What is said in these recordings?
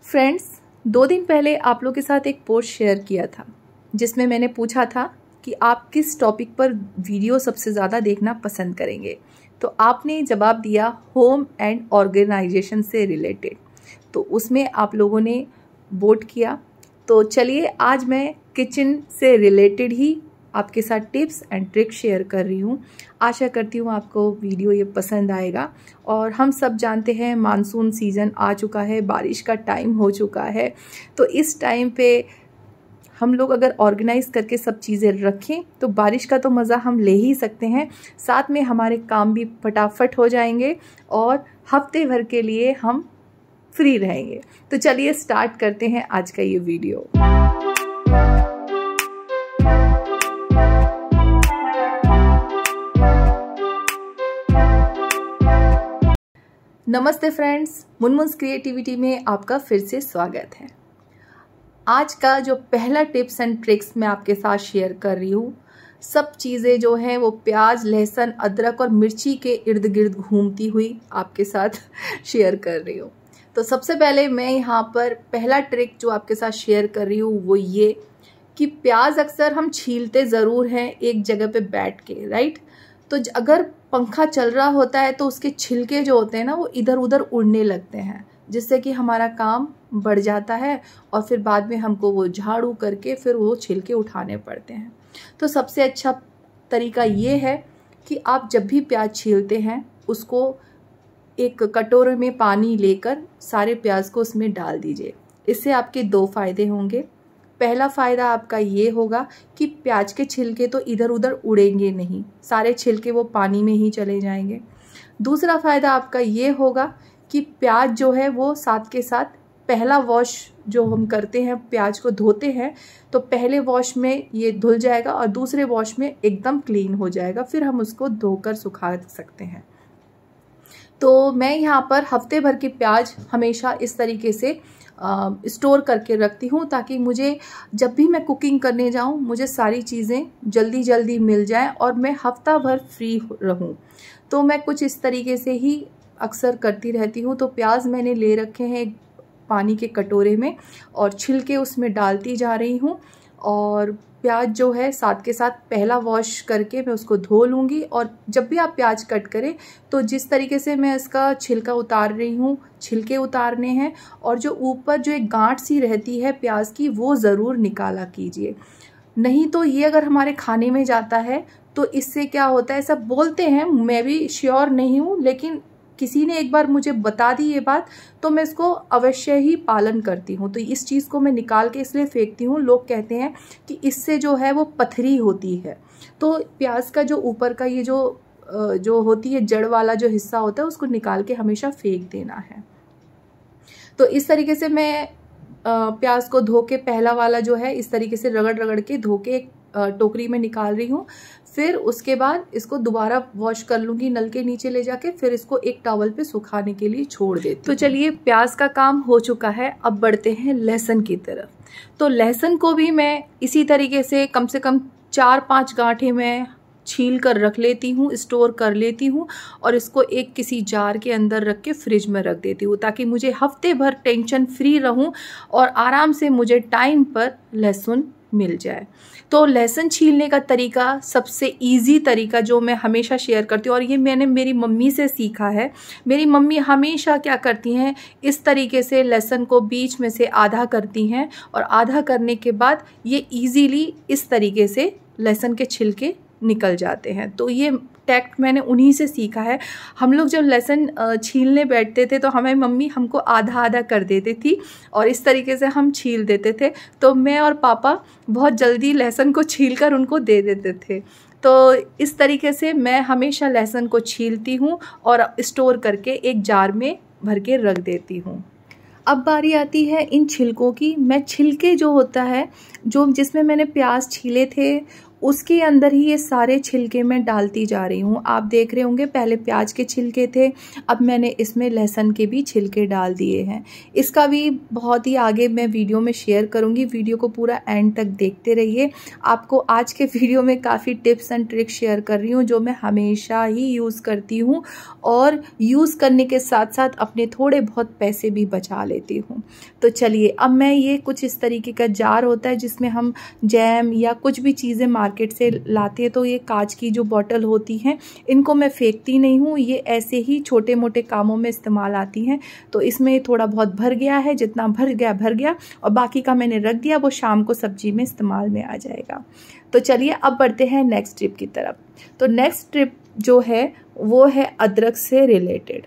Friends, 2 दिन पहले आप लोग के साथ एक पोस्ट शेयर किया था जिसमें मैंने पूछा था कि आप किस टॉपिक पर वीडियो सबसे ज़्यादा देखना पसंद करेंगे। तो आपने जवाब दिया होम एंड ऑर्गेनाइजेशन से रिलेटेड। तो उसमें आप लोगों ने वोट किया। तो चलिए आज मैं किचन से रिलेटेड ही आपके साथ टिप्स एंड ट्रिक्स शेयर कर रही हूँ। आशा करती हूँ आपको वीडियो ये पसंद आएगा। और हम सब जानते हैं मानसून सीज़न आ चुका है, बारिश का टाइम हो चुका है। तो इस टाइम पे हम लोग अगर ऑर्गेनाइज करके सब चीज़ें रखें तो बारिश का तो मज़ा हम ले ही सकते हैं, साथ में हमारे काम भी फटाफट हो जाएंगे और हफ्ते भर के लिए हम फ्री रहेंगे। तो चलिए स्टार्ट करते हैं आज का ये वीडियो। नमस्ते फ्रेंड्स, मुनमुन्स क्रिएटिविटी में आपका फिर से स्वागत है। आज का जो पहला टिप्स एंड ट्रिक्स मैं आपके साथ शेयर कर रही हूँ, सब चीज़ें जो हैं वो प्याज, लहसुन, अदरक और मिर्ची के इर्द गिर्द घूमती हुई आपके साथ शेयर कर रही हूँ। तो सबसे पहले मैं यहाँ पर पहला ट्रिक जो आपके साथ शेयर कर रही हूँ वो ये कि प्याज अक्सर हम छीलते ज़रूर हैं एक जगह पे बैठ के, राइट। तो अगर पंखा चल रहा होता है तो उसके छिलके जो होते हैं ना वो इधर उधर उड़ने लगते हैं, जिससे कि हमारा काम बढ़ जाता है और फिर बाद में हमको वो झाड़ू करके फिर वो छिलके उठाने पड़ते हैं। तो सबसे अच्छा तरीका ये है कि आप जब भी प्याज छीलते हैं उसको एक कटोरे में पानी लेकर सारे प्याज को उसमें डाल दीजिए। इससे आपके 2 फ़ायदे होंगे। पहला फ़ायदा आपका ये होगा कि प्याज के छिलके तो इधर उधर उड़ेंगे नहीं, सारे छिलके वो पानी में ही चले जाएंगे। दूसरा फ़ायदा आपका ये होगा कि प्याज जो है वो साथ के साथ पहला वॉश जो हम करते हैं, प्याज को धोते हैं तो पहले वॉश में ये धुल जाएगा और दूसरे वॉश में एकदम क्लीन हो जाएगा, फिर हम उसको धोकर सुखा सकते हैं। तो मैं यहाँ पर हफ्ते भर की प्याज हमेशा इस तरीके से स्टोर करके रखती हूँ ताकि मुझे जब भी मैं कुकिंग करने जाऊँ मुझे सारी चीज़ें जल्दी जल्दी मिल जाएं और मैं हफ्ता भर फ्री रहूँ। तो मैं कुछ इस तरीके से ही अक्सर करती रहती हूँ। तो प्याज मैंने ले रखे हैं एक पानी के कटोरे में और छिलके उसमें डालती जा रही हूँ और प्याज जो है साथ के साथ पहला वॉश करके मैं उसको धो लूँगी। और जब भी आप प्याज कट करें तो जिस तरीके से मैं इसका छिलका उतार रही हूँ, छिलके उतारने हैं और जो ऊपर जो एक गांठ सी रहती है प्याज की वो ज़रूर निकाला कीजिए। नहीं तो ये अगर हमारे खाने में जाता है तो इससे क्या होता है, सब बोलते हैं, मैं भी श्योर नहीं हूँ, लेकिन किसी ने एक बार मुझे बता दी ये बात तो मैं इसको अवश्य ही पालन करती हूँ। तो इस चीज़ को मैं निकाल के इसलिए फेंकती हूँ। लोग कहते हैं कि इससे जो है वो पथरी होती है। तो प्याज का जो ऊपर का ये जो होती है जड़ वाला जो हिस्सा होता है उसको निकाल के हमेशा फेंक देना है। तो इस तरीके से मैं प्याज को धो के पहला वाला जो है इस तरीके से रगड़ रगड़ के धो के एक टोकरी में निकाल रही हूँ। फिर उसके बाद इसको दोबारा वॉश कर लूँगी नल के नीचे ले जाके, फिर इसको एक टॉवल पे सुखाने के लिए छोड़ देती हूँ। तो चलिए प्याज का काम हो चुका है, अब बढ़ते हैं लहसुन की तरफ। तो लहसुन को भी मैं इसी तरीके से कम 4-5 गांठें मैं छील कर रख लेती हूँ, स्टोर कर लेती हूँ और इसको एक किसी जार के अंदर रख के फ्रिज में रख देती हूँ ताकि मुझे हफ्ते भर टेंशन फ्री रहूँ और आराम से मुझे टाइम पर लहसुन मिल जाए। तो लहसुन छीलने का तरीका सबसे इजी तरीका जो मैं हमेशा शेयर करती हूँ और ये मैंने मेरी मम्मी से सीखा है। मेरी मम्मी हमेशा क्या करती हैं, इस तरीके से लहसुन को बीच में से आधा करती हैं और आधा करने के बाद ये इजीली इस तरीके से लहसुन के छिलके निकल जाते हैं। तो ये टैक्ट मैंने उन्हीं से सीखा है। हम लोग जब लहसुन छीलने बैठते थे तो हमें मम्मी हमको आधा आधा कर देती थी और इस तरीके से हम छील देते थे। तो मैं और पापा बहुत जल्दी लहसुन को छीलकर उनको दे देते थे। तो इस तरीके से मैं हमेशा लहसुन को छीलती हूँ और स्टोर करके एक जार में भर के रख देती हूँ। अब बारी आती है इन छिलकों की। मैं छिलके जो होता है जो जिसमें मैंने प्याज छीले थे उसके अंदर ही ये सारे छिलके मैं डालती जा रही हूँ। आप देख रहे होंगे पहले प्याज के छिलके थे, अब मैंने इसमें लहसुन के भी छिलके डाल दिए हैं। इसका भी बहुत ही आगे मैं वीडियो में शेयर करूँगी, वीडियो को पूरा एंड तक देखते रहिए। आपको आज के वीडियो में काफ़ी टिप्स एंड ट्रिक्स शेयर कर रही हूँ जो मैं हमेशा ही यूज़ करती हूँ और यूज़ करने के साथ साथ अपने थोड़े बहुत पैसे भी बचा लेती हूँ। तो चलिए, अब मैं ये कुछ इस तरीके का जार होता है जिसमें हम जैम या कुछ भी चीज़ें मार्केट से लाते हैं, तो ये कांच की जो बॉटल होती हैं इनको मैं फेंकती नहीं हूँ, ये ऐसे ही छोटे मोटे कामों में इस्तेमाल आती हैं। तो इसमें थोड़ा बहुत भर गया है, जितना भर गया और बाकी का मैंने रख दिया, वो शाम को सब्जी में इस्तेमाल में आ जाएगा। तो चलिए अब बढ़ते हैं नेक्स्ट टिप की तरफ। तो नेक्स्ट टिप जो है वो है अदरक से रिलेटेड,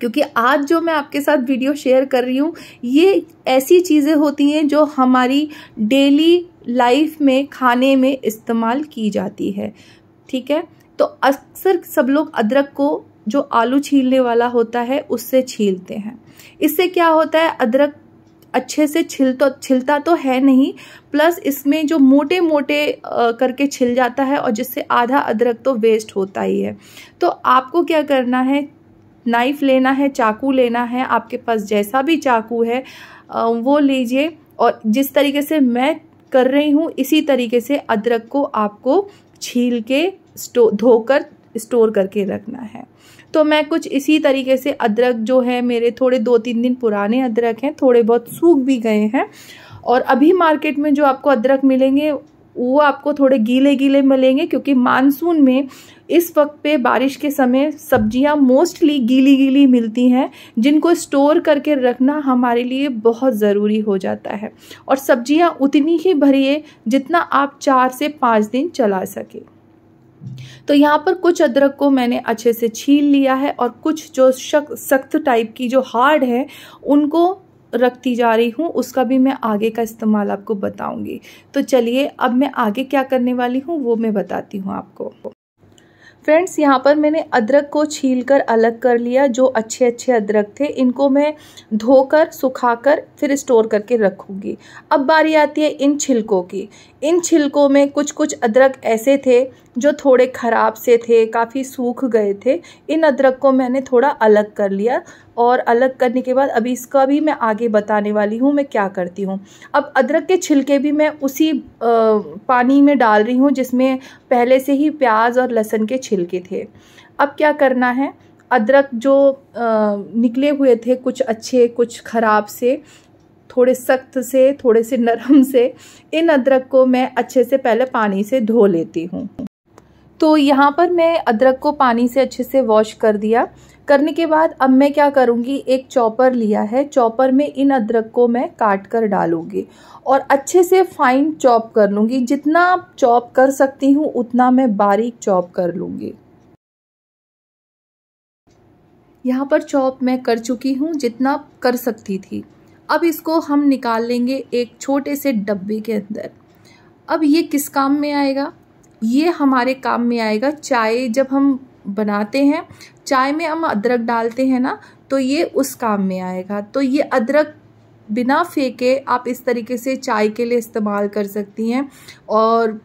क्योंकि आज जो मैं आपके साथ वीडियो शेयर कर रही हूँ ये ऐसी चीज़ें होती हैं जो हमारी डेली लाइफ में खाने में इस्तेमाल की जाती है, ठीक है। तो अक्सर सब लोग अदरक को जो आलू छीलने वाला होता है उससे छीलते हैं। इससे क्या होता है, अदरक अच्छे से छिलता तो है नहीं, प्लस इसमें जो मोटे मोटे करके छिल जाता है और जिससे आधा अदरक तो वेस्ट होता ही है। तो आपको क्या करना है, नाइफ लेना है, चाकू लेना है, आपके पास जैसा भी चाकू है वो लीजिए और जिस तरीके से मैं कर रही हूँ इसी तरीके से अदरक को आपको छील के धोकर स्टोर करके रखना है। तो मैं कुछ इसी तरीके से अदरक जो है मेरे थोड़े 2-3 दिन पुराने अदरक हैं, थोड़े बहुत सूख भी गए हैं और अभी मार्केट में जो आपको अदरक मिलेंगे वो आपको थोड़े गीले गीले मिलेंगे, क्योंकि मानसून में इस वक्त पे बारिश के समय सब्जियां मोस्टली गीली गीली मिलती हैं, जिनको स्टोर करके रखना हमारे लिए बहुत ज़रूरी हो जाता है। और सब्जियां उतनी ही भरिए जितना आप 4 से 5 दिन चला सके। तो यहाँ पर कुछ अदरक को मैंने अच्छे से छील लिया है और कुछ जो सख्त टाइप की जो हार्ड है उनको रखती जा रही हूँ, उसका भी मैं आगे का इस्तेमाल आपको बताऊंगी। तो चलिए अब मैं आगे क्या करने वाली हूँ वो मैं बताती हूँ आपको। फ्रेंड्स, यहाँ पर मैंने अदरक को छीलकर अलग कर लिया। जो अच्छे अच्छे अदरक थे इनको मैं धोकर सुखाकर फिर स्टोर करके रखूँगी। अब बारी आती है इन छिलकों की। इन छिलकों में कुछ कुछ अदरक ऐसे थे जो थोड़े ख़राब से थे, काफ़ी सूख गए थे। इन अदरक को मैंने थोड़ा अलग कर लिया और अलग करने के बाद अभी इसका भी मैं आगे बताने वाली हूँ मैं क्या करती हूँ। अब अदरक के छिलके भी मैं उसी पानी में डाल रही हूँ जिसमें पहले से ही प्याज और लहसुन के छिलके थे। अब क्या करना है, अदरक जो निकले हुए थे कुछ अच्छे कुछ ख़राब से, थोड़े सख्त से, थोड़े से नरम से, इन अदरक को मैं अच्छे से पहले पानी से धो लेती हूँ। तो यहाँ पर मैं अदरक को पानी से अच्छे से वॉश कर दिया। करने के बाद अब मैं क्या करूँगी, एक चॉपर लिया है, चॉपर में इन अदरक को मैं काट कर डालूँगी और अच्छे से फाइन चॉप कर लूँगी। जितना चॉप कर सकती हूँ उतना मैं बारीक चॉप कर लूँगी। यहाँ पर चॉप मैं कर चुकी हूँ जितना कर सकती थी। अब इसको हम निकाल लेंगे एक छोटे से डब्बे के अंदर। अब ये किस काम में आएगा, ये हमारे काम में आएगा चाय जब हम बनाते हैं, चाय में हम अदरक डालते हैं ना, तो ये उस काम में आएगा। तो ये अदरक बिना फेंके आप इस तरीके से चाय के लिए इस्तेमाल कर सकती हैं और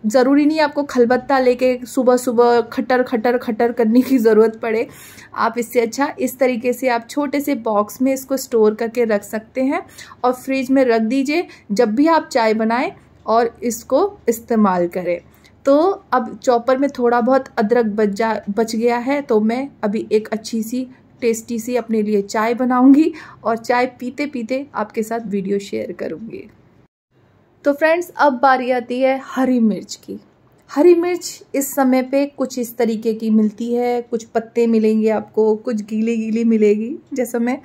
ज़रूरी नहीं आपको खलबत्ता लेके सुबह सुबह खटर खटर खटर करने की ज़रूरत पड़े। आप इससे अच्छा इस तरीके से आप छोटे से बॉक्स में इसको स्टोर करके रख सकते हैं और फ्रिज में रख दीजिए, जब भी आप चाय बनाएं और इसको इस्तेमाल करें। तो अब चॉपर में थोड़ा बहुत अदरक बच गया है, तो मैं अभी एक अच्छी सी टेस्टी सी अपने लिए चाय बनाऊंगी और चाय पीते पीते आपके साथ वीडियो शेयर करूंगी। तो फ्रेंड्स, अब बारी आती है हरी मिर्च की। हरी मिर्च इस समय पे कुछ इस तरीके की मिलती है, कुछ पत्ते मिलेंगे आपको, कुछ गीली गीली मिलेगी। जैसा मैं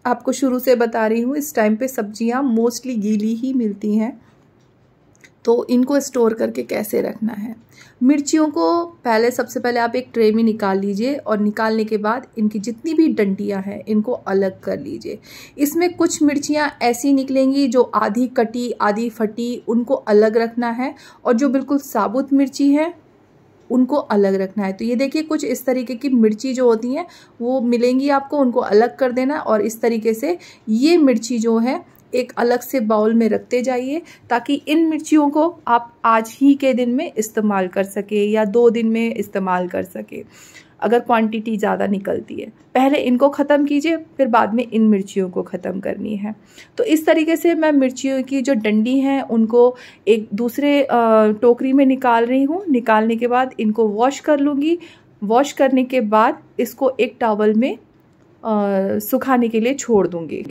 आपको शुरू से बता रही हूँ, इस टाइम पे सब्जियाँ मोस्टली गीली ही मिलती हैं। तो इनको स्टोर करके कैसे रखना है, मिर्चियों को पहले सबसे पहले आप एक ट्रे में निकाल लीजिए और निकालने के बाद इनकी जितनी भी डंडियां हैं इनको अलग कर लीजिए। इसमें कुछ मिर्चियां ऐसी निकलेंगी जो आधी कटी आधी फटी, उनको अलग रखना है और जो बिल्कुल साबुत मिर्ची है उनको अलग रखना है। तो ये देखिए कुछ इस तरीके की मिर्ची जो होती हैं वो मिलेंगी आपको, उनको अलग कर देना और इस तरीके से ये मिर्ची जो है एक अलग से बाउल में रखते जाइए ताकि इन मिर्चियों को आप आज ही के दिन में इस्तेमाल कर सके या 2 दिन में इस्तेमाल कर सके, अगर क्वांटिटी ज़्यादा निकलती है। पहले इनको ख़त्म कीजिए, फिर बाद में इन मिर्चियों को ख़त्म करनी है। तो इस तरीके से मैं मिर्चियों की जो डंडी हैं उनको एक दूसरे टोकरी में निकाल रही हूँ। निकालने के बाद इनको वॉश कर लूँगी। वॉश करने के बाद इसको एक टॉवल में सुखाने के लिए छोड़ दूँगी।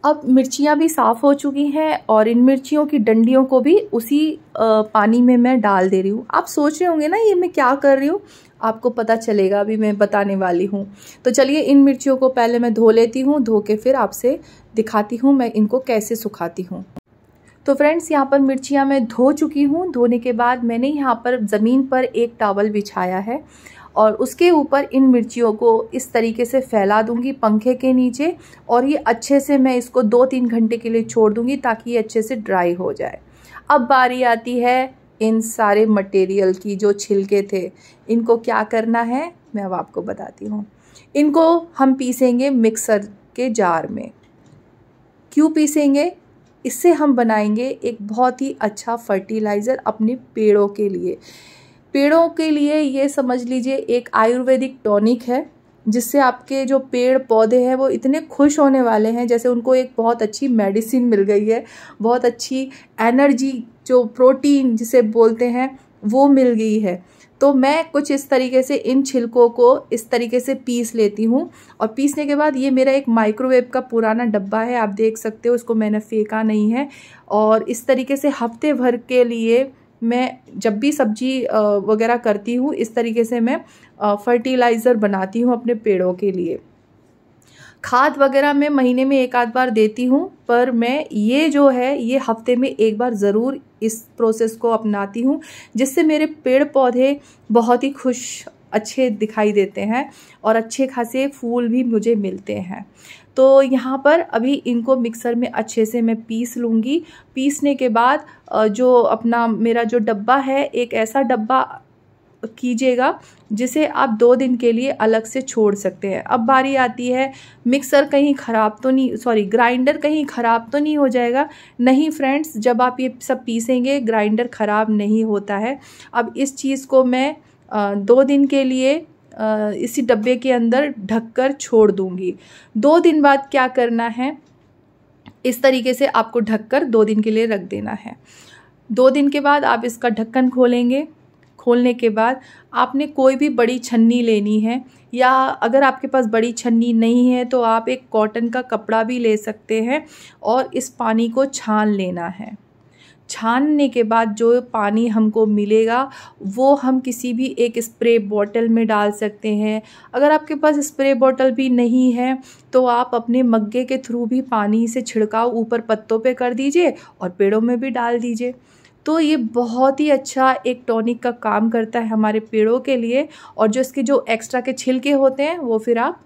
अब मिर्चियाँ भी साफ़ हो चुकी हैं और इन मिर्चियों की डंडियों को भी उसी पानी में मैं डाल दे रही हूँ। आप सोच रहे होंगे ना ये मैं क्या कर रही हूँ, आपको पता चलेगा, अभी मैं बताने वाली हूँ। तो चलिए इन मिर्चियों को पहले मैं धो लेती हूँ, धो के फिर आपसे दिखाती हूँ मैं इनको कैसे सुखाती हूँ। तो फ्रेंड्स यहाँ पर मिर्चियाँ मैं धो चुकी हूँ। धोने के बाद मैंने यहाँ पर ज़मीन पर एक टॉवल बिछाया है और उसके ऊपर इन मिर्चियों को इस तरीके से फैला दूंगी पंखे के नीचे, और ये अच्छे से मैं इसको 2-3 घंटे के लिए छोड़ दूंगी ताकि ये अच्छे से ड्राई हो जाए। अब बारी आती है इन सारे मटेरियल की, जो छिलके थे इनको क्या करना है मैं अब आपको बताती हूँ। इनको हम पीसेंगे मिक्सर के जार में। क्यों पीसेंगे? इससे हम बनाएंगे एक बहुत ही अच्छा फर्टिलाइज़र अपने पेड़ों के लिए। पेड़ों के लिए ये समझ लीजिए एक आयुर्वेदिक टॉनिक है, जिससे आपके जो पेड़ पौधे हैं वो इतने खुश होने वाले हैं जैसे उनको एक बहुत अच्छी मेडिसिन मिल गई है, बहुत अच्छी एनर्जी, जो प्रोटीन जिसे बोलते हैं वो मिल गई है। तो मैं कुछ इस तरीके से इन छिलकों को इस तरीके से पीस लेती हूँ, और पीसने के बाद ये मेरा एक माइक्रोवेव का पुराना डब्बा है, आप देख सकते हो, इसको मैंने फेंका नहीं है। और इस तरीके से हफ्ते भर के लिए मैं जब भी सब्जी वगैरह करती हूँ इस तरीके से मैं फर्टिलाइज़र बनाती हूँ अपने पेड़ों के लिए। खाद वगैरह मैं महीने में 1-8 बार देती हूँ, पर मैं ये जो है ये हफ्ते में 1 बार ज़रूर इस प्रोसेस को अपनाती हूँ, जिससे मेरे पेड़ पौधे बहुत ही खुश अच्छे दिखाई देते हैं और अच्छे खासे फूल भी मुझे मिलते हैं। तो यहाँ पर अभी इनको मिक्सर में अच्छे से मैं पीस लूँगी। पीसने के बाद जो अपना मेरा जो डब्बा है, एक ऐसा डब्बा कीजिएगा जिसे आप 2 दिन के लिए अलग से छोड़ सकते हैं। अब बारी आती है मिक्सर कहीं ख़राब तो नहीं, सॉरी ग्राइंडर कहीं ख़राब तो नहीं हो जाएगा। नहीं फ्रेंड्स, जब आप ये सब पीसेंगे ग्राइंडर ख़राब नहीं होता है। अब इस चीज़ को मैं 2 दिन के लिए इसी डब्बे के अंदर ढककर छोड़ दूंगी। 2 दिन बाद क्या करना है, इस तरीके से आपको ढककर 2 दिन के लिए रख देना है। 2 दिन के बाद आप इसका ढक्कन खोलेंगे। खोलने के बाद आपने कोई भी बड़ी छन्नी लेनी है, या अगर आपके पास बड़ी छन्नी नहीं है तो आप एक कॉटन का कपड़ा भी ले सकते हैं और इस पानी को छान लेना है। छानने के बाद जो पानी हमको मिलेगा वो हम किसी भी एक स्प्रे बॉटल में डाल सकते हैं। अगर आपके पास स्प्रे बॉटल भी नहीं है तो आप अपने मग्गे के थ्रू भी पानी से छिड़काव ऊपर पत्तों पे कर दीजिए और पेड़ों में भी डाल दीजिए। तो ये बहुत ही अच्छा एक टॉनिक का काम करता है हमारे पेड़ों के लिए, और जो इसके जो एक्स्ट्रा के छिलके होते हैं वो फिर आप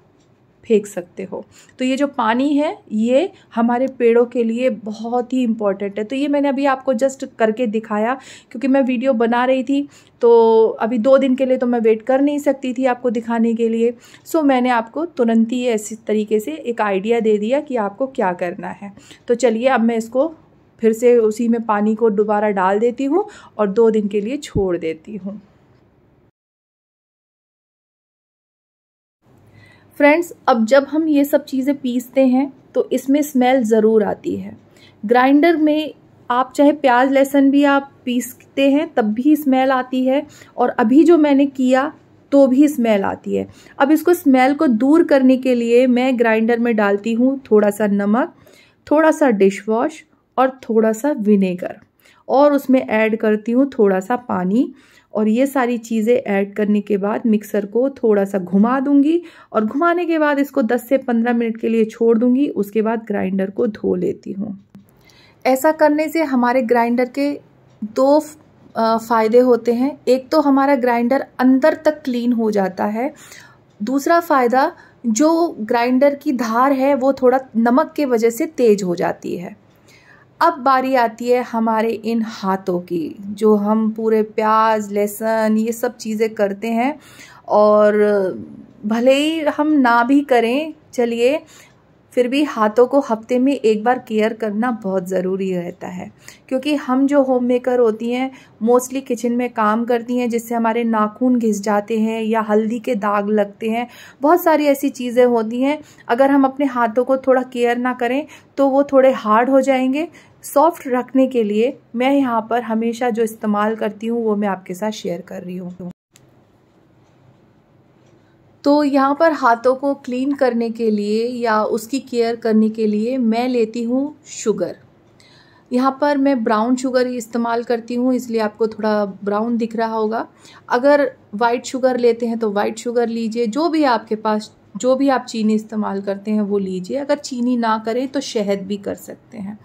फेंक सकते हो। तो ये जो पानी है ये हमारे पेड़ों के लिए बहुत ही इम्पॉर्टेंट है। तो ये मैंने अभी आपको जस्ट करके दिखाया, क्योंकि मैं वीडियो बना रही थी तो अभी 2 दिन के लिए तो मैं वेट कर नहीं सकती थी आपको दिखाने के लिए। सो मैंने आपको तुरंत ही ऐसी तरीके से एक आइडिया दे दिया कि आपको क्या करना है। तो चलिए अब मैं इसको फिर से उसी में पानी को दोबारा डाल देती हूँ और 2 दिन के लिए छोड़ देती हूँ। फ्रेंड्स, अब जब हम ये सब चीज़ें पीसते हैं तो इसमें स्मेल ज़रूर आती है। ग्राइंडर में आप चाहे प्याज लहसुन भी आप पीसते हैं तब भी स्मेल आती है, और अभी जो मैंने किया तो भी स्मेल आती है। अब इसको स्मेल को दूर करने के लिए मैं ग्राइंडर में डालती हूँ थोड़ा सा नमक, थोड़ा सा डिश वॉश और थोड़ा सा विनेगर, और उसमें ऐड करती हूँ थोड़ा सा पानी। और ये सारी चीज़ें ऐड करने के बाद मिक्सर को थोड़ा सा घुमा दूंगी, और घुमाने के बाद इसको 10 से 15 मिनट के लिए छोड़ दूंगी। उसके बाद ग्राइंडर को धो लेती हूँ। ऐसा करने से हमारे ग्राइंडर के 2 फ़ायदे होते हैं। एक तो हमारा ग्राइंडर अंदर तक क्लीन हो जाता है। दूसरा फ़ायदा, जो ग्राइंडर की धार है वो थोड़ा नमक के वजह से तेज़ हो जाती है। अब बारी आती है हमारे इन हाथों की, जो हम पूरे प्याज लहसुन ये सब चीज़ें करते हैं, और भले ही हम ना भी करें, चलिए फिर भी हाथों को हफ्ते में एक बार केयर करना बहुत ज़रूरी रहता है, क्योंकि हम जो होम मेकर होती हैं मोस्टली किचन में काम करती हैं, जिससे हमारे नाखून घिस जाते हैं या हल्दी के दाग लगते हैं। बहुत सारी ऐसी चीज़ें होती हैं, अगर हम अपने हाथों को थोड़ा केयर ना करें तो वो थोड़े हार्ड हो जाएंगे। सॉफ्ट रखने के लिए मैं यहाँ पर हमेशा जो इस्तेमाल करती हूँ वो मैं आपके साथ शेयर कर रही हूँ। तो यहाँ पर हाथों को क्लीन करने के लिए या उसकी केयर करने के लिए मैं लेती हूँ शुगर। यहाँ पर मैं ब्राउन शुगर इस्तेमाल करती हूँ, इसलिए आपको थोड़ा ब्राउन दिख रहा होगा। अगर वाइट शुगर लेते हैं तो वाइट शुगर लीजिए, जो भी आपके पास, जो भी आप चीनी इस्तेमाल करते हैं वो लीजिए। अगर चीनी ना करें तो शहद भी कर सकते हैं।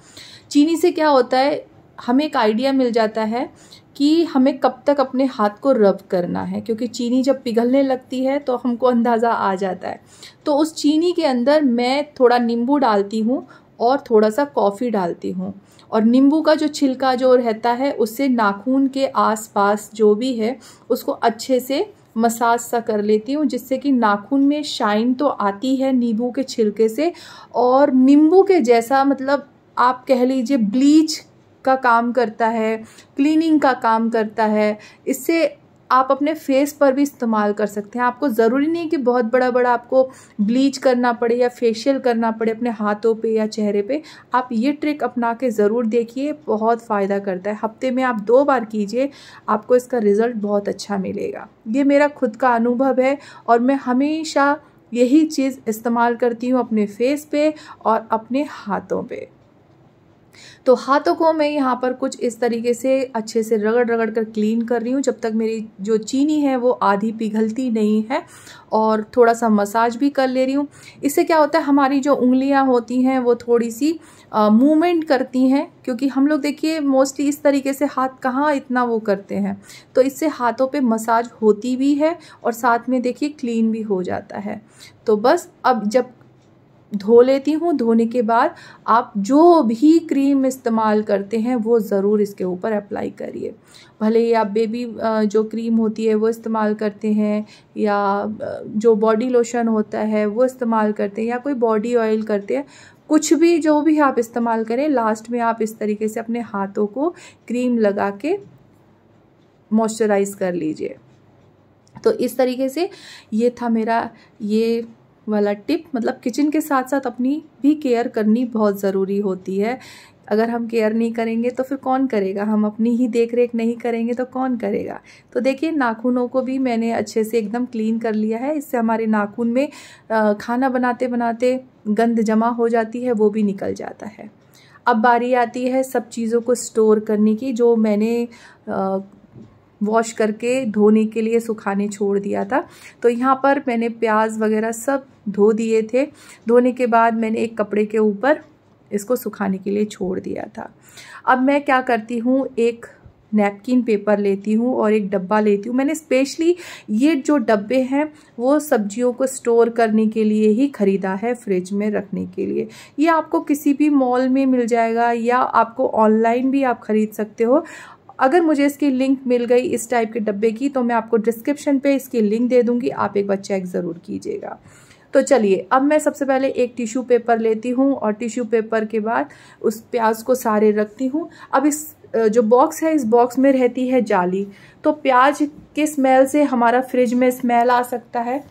चीनी से क्या होता है, हमें एक आइडिया मिल जाता है कि हमें कब तक अपने हाथ को रब करना है, क्योंकि चीनी जब पिघलने लगती है तो हमको अंदाज़ा आ जाता है। तो उस चीनी के अंदर मैं थोड़ा नींबू डालती हूँ और थोड़ा सा कॉफ़ी डालती हूँ, और नींबू का जो छिलका जो रहता है उससे नाखून के आसपास जो भी है उसको अच्छे से मसाज सा कर लेती हूँ, जिससे कि नाखून में शाइन तो आती है नींबू के छिलके से, और नींबू के जैसा मतलब आप कह लीजिए ब्लीच का काम करता है, क्लीनिंग का काम करता है। इससे आप अपने फेस पर भी इस्तेमाल कर सकते हैं। आपको ज़रूरी नहीं कि बहुत बड़ा बड़ा आपको ब्लीच करना पड़े या फेशियल करना पड़े अपने हाथों पे या चेहरे पे। आप ये ट्रिक अपना के ज़रूर देखिए, बहुत फ़ायदा करता है। हफ्ते में आप 2 बार कीजिए, आपको इसका रिज़ल्ट बहुत अच्छा मिलेगा। ये मेरा खुद का अनुभव है और मैं हमेशा यही चीज़ इस्तेमाल करती हूँ अपने फेस पे और अपने हाथों पे। तो हाथों को मैं यहाँ पर कुछ इस तरीके से अच्छे से रगड़ रगड़ कर क्लीन कर रही हूँ, जब तक मेरी जो चीनी है वो आधी पिघलती नहीं है, और थोड़ा सा मसाज भी कर ले रही हूँ। इससे क्या होता है, हमारी जो उंगलियाँ होती हैं वो थोड़ी सी मूवमेंट करती हैं, क्योंकि हम लोग देखिए मोस्टली इस तरीके से हाथ कहाँ इतना वो करते हैं। तो इससे हाथों पे मसाज होती भी है और साथ में देखिए क्लीन भी हो जाता है। तो बस अब जब धो लेती हूँ, धोने के बाद आप जो भी क्रीम इस्तेमाल करते हैं वो ज़रूर इसके ऊपर अप्लाई करिए। भले ही आप बेबी जो क्रीम होती है वो इस्तेमाल करते हैं, या जो बॉडी लोशन होता है वो इस्तेमाल करते हैं, या कोई बॉडी ऑयल करते हैं, कुछ भी जो भी आप इस्तेमाल करें, लास्ट में आप इस तरीके से अपने हाथों को क्रीम लगा के मॉइस्चराइज़ कर लीजिए। तो इस तरीके से ये था मेरा ये वाला टिप। मतलब किचन के साथ साथ अपनी भी केयर करनी बहुत ज़रूरी होती है। अगर हम केयर नहीं करेंगे तो फिर कौन करेगा, हम अपनी ही देख रेख नहीं करेंगे तो कौन करेगा। तो देखिए नाखूनों को भी मैंने अच्छे से एकदम क्लीन कर लिया है। इससे हमारे नाखून में खाना बनाते बनाते गंद जमा हो जाती है, वो भी निकल जाता है। अब बारी आती है सब चीज़ों को स्टोर करने की, जो मैंने वॉश करके धोने के लिए सुखाने छोड़ दिया था। तो यहाँ पर मैंने प्याज वगैरह सब धो दिए थे। धोने के बाद मैंने एक कपड़े के ऊपर इसको सुखाने के लिए छोड़ दिया था। अब मैं क्या करती हूँ, एक नैपकिन पेपर लेती हूँ और एक डब्बा लेती हूँ। मैंने स्पेशली ये जो डब्बे हैं वो सब्जियों को स्टोर करने के लिए ही ख़रीदा है, फ्रिज में रखने के लिए। ये आपको किसी भी मॉल में मिल जाएगा या आपको ऑनलाइन भी आप ख़रीद सकते हो। अगर मुझे इसकी लिंक मिल गई इस टाइप के डब्बे की तो मैं आपको डिस्क्रिप्शन पे इसकी लिंक दे दूँगी, आप एक बार चेक ज़रूर कीजिएगा। तो चलिए अब मैं सबसे पहले एक टिश्यू पेपर लेती हूँ और टिश्यू पेपर के बाद उस प्याज को सारे रखती हूँ। अब इस जो बॉक्स है, इस बॉक्स में रहती है जाली, तो प्याज के स्मेल से हमारा फ्रिज में स्मेल आ सकता है।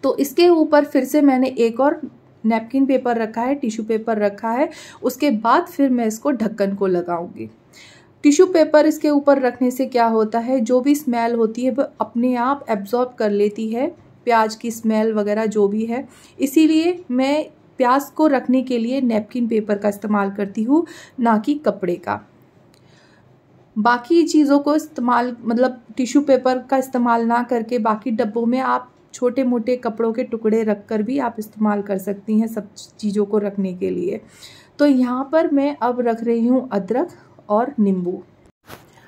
तो इसके ऊपर फिर से मैंने एक और नैपकिन पेपर रखा है, टिश्यू पेपर रखा है। उसके बाद फिर मैं इसको ढक्कन को लगाऊंगी। टिश्यू पेपर इसके ऊपर रखने से क्या होता है, जो भी स्मेल होती है वो अपने आप एब्जॉर्ब कर लेती है, प्याज की स्मेल वगैरह जो भी है। इसीलिए मैं प्याज को रखने के लिए नैपकिन पेपर का इस्तेमाल करती हूँ, ना कि कपड़े का। बाकी चीज़ों को इस्तेमाल मतलब टिश्यू पेपर का इस्तेमाल ना करके बाकी डब्बों में आप छोटे मोटे कपड़ों के टुकड़े रखकर भी आप इस्तेमाल कर सकती हैं सब चीज़ों को रखने के लिए। तो यहाँ पर मैं अब रख रही हूँ अदरक और नींबू।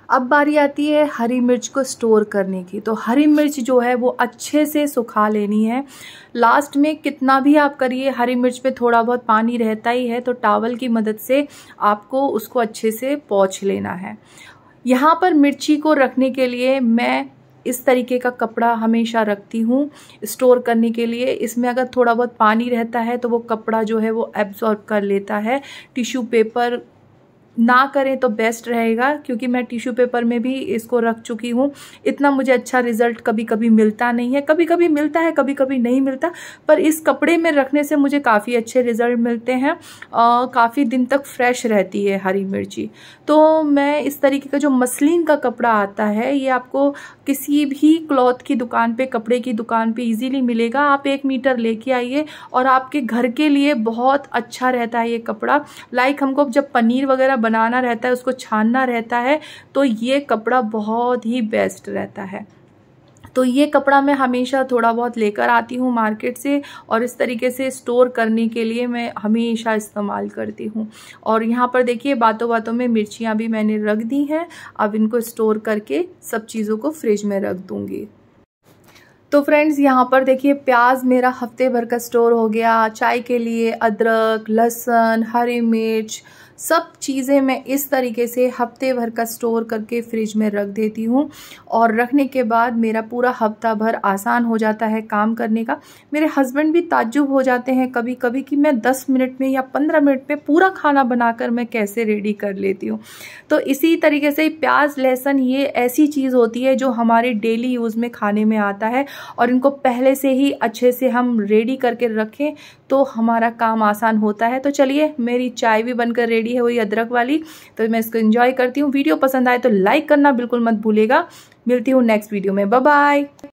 अब बारी आती है हरी मिर्च को स्टोर करने की। तो हरी मिर्च जो है वो अच्छे से सुखा लेनी है। लास्ट में कितना भी आप करिए, हरी मिर्च पे थोड़ा बहुत पानी रहता ही है, तो टॉवल की मदद से आपको उसको अच्छे से पोंछ लेना है। यहाँ पर मिर्ची को रखने के लिए मैं इस तरीके का कपड़ा हमेशा रखती हूँ स्टोर करने के लिए। इसमें अगर थोड़ा बहुत पानी रहता है तो वो कपड़ा जो है वो एब्जॉर्ब कर लेता है। टिश्यू पेपर ना करें तो बेस्ट रहेगा, क्योंकि मैं टिश्यू पेपर में भी इसको रख चुकी हूँ। इतना मुझे अच्छा रिजल्ट कभी कभी मिलता नहीं है, कभी कभी मिलता है, कभी कभी नहीं मिलता, पर इस कपड़े में रखने से मुझे काफ़ी अच्छे रिजल्ट मिलते हैं। काफ़ी दिन तक फ्रेश रहती है हरी मिर्ची। तो मैं इस तरीके का जो मसलिन का कपड़ा आता है, ये आपको किसी भी क्लॉथ की दुकान पे, कपड़े की दुकान पे इजीली मिलेगा। आप 1 मीटर लेके आइए और आपके घर के लिए बहुत अच्छा रहता है ये कपड़ा। लाइक हमको जब पनीर वगैरह बनाना रहता है, उसको छानना रहता है, तो ये कपड़ा बहुत ही बेस्ट रहता है। तो ये कपड़ा मैं हमेशा थोड़ा बहुत लेकर आती हूँ मार्केट से, और इस तरीके से स्टोर करने के लिए मैं हमेशा इस्तेमाल करती हूँ। और यहाँ पर देखिए बातों बातों में मिर्चियाँ भी मैंने रख दी हैं। अब इनको स्टोर करके सब चीज़ों को फ्रिज में रख दूँगी। तो फ्रेंड्स यहाँ पर देखिए प्याज मेरा हफ्ते भर का स्टोर हो गया। चाय के लिए अदरक, लहसुन, हरी मिर्च, सब चीज़ें मैं इस तरीके से हफ्ते भर का स्टोर करके फ्रिज में रख देती हूँ। और रखने के बाद मेरा पूरा हफ्ता भर आसान हो जाता है काम करने का। मेरे हस्बैंड भी ताज्जुब हो जाते हैं कभी कभी कि मैं 10 मिनट में या 15 मिनट में पूरा खाना बनाकर मैं कैसे रेडी कर लेती हूँ। तो इसी तरीके से प्याज, लहसुन ये ऐसी चीज़ होती है जो हमारे डेली यूज़ में खाने में आता है, और इनको पहले से ही अच्छे से हम रेडी करके रखें तो हमारा काम आसान होता है। तो चलिए मेरी चाय भी बनकर रेडी है, वही अदरक वाली। तो मैं इसको एंजॉय करती हूँ। वीडियो पसंद आए तो लाइक करना बिल्कुल मत भूलिएगा। मिलती हूँ नेक्स्ट वीडियो में। Bye bye.